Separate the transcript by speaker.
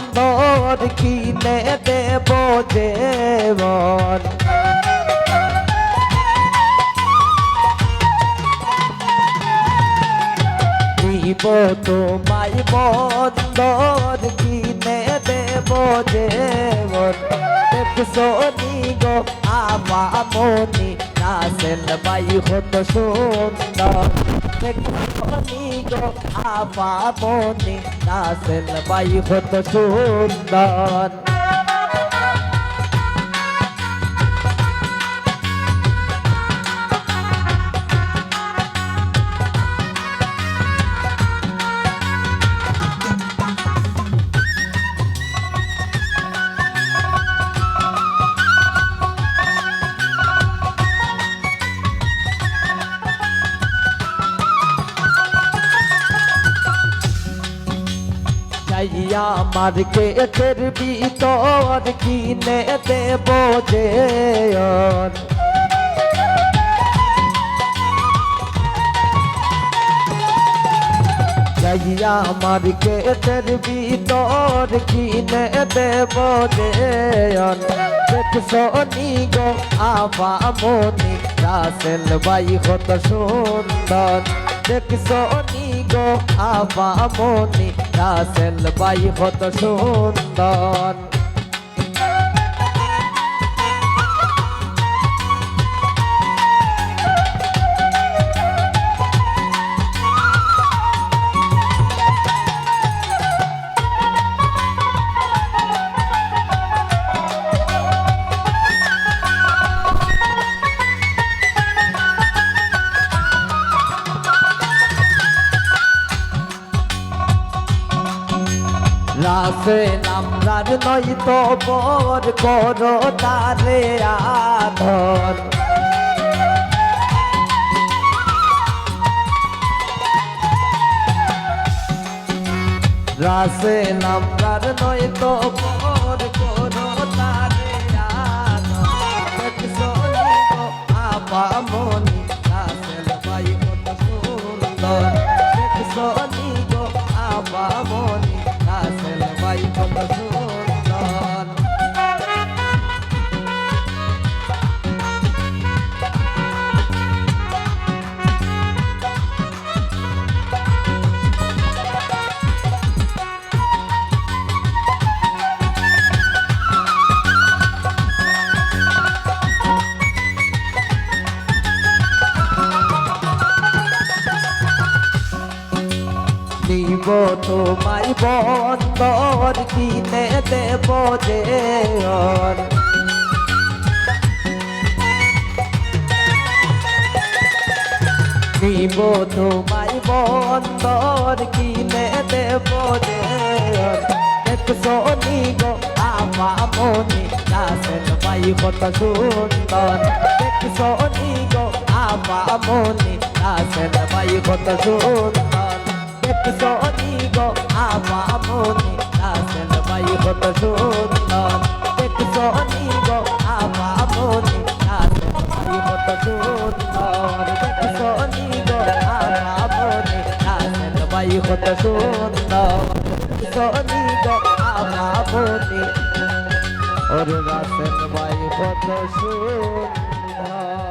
Speaker 1: বন্দর কিনে দেব যেমন দিব তোমায় বন্দর কিনে দেব যেমন দেখছো নি গো আপামনি রাসেল ভাই কত সুন্দর দেখছো নি গো আপামনি রাসেল ভাই কত সুন্দর যাইয়া মার্কেটের ভিতর কিনে দেব যেয়ন যাইয়া মার্কেটের ভিতর কিনে দেব যেয়ন দেখছো নি গো আপামনি রাসেল ভাই কত সুন্দর দেখছো নি গো আপামনি রাসেল ভাই কত সুন্দর রাসেল আমরার নয় তো বর করো তারে আধর রাসেল আমরার নয় তো বর করো তারে আধর দেখছো নি গো আপামনি রাসেল ভাই কত সুন্দর দেখছো নি গো আপামনি রাসেল ভাই কত সুন্দর দিব তোমায় বন্দর কিনে দেব যেয়ন দিব তোমায় বন্দর কিনে দেব যেয়ন দেখছো নি গো আপামনি রাসেল ভাই কত সুন্দর দেখছো নি গো আপামনি রাসেল ভাই কত সুন্দর দেখছো নি গো আপামনি রাসেল ভাই কত সুন্দর দেখছো নি গো আপামনি রাসেল ভাই কত সুন্দর দেখছো নি গো আপামনি রাসেল ভাই কত সুন্দর দেখছো নি গো আপামনি ওরে রাসেল ভাই কত সুন্দর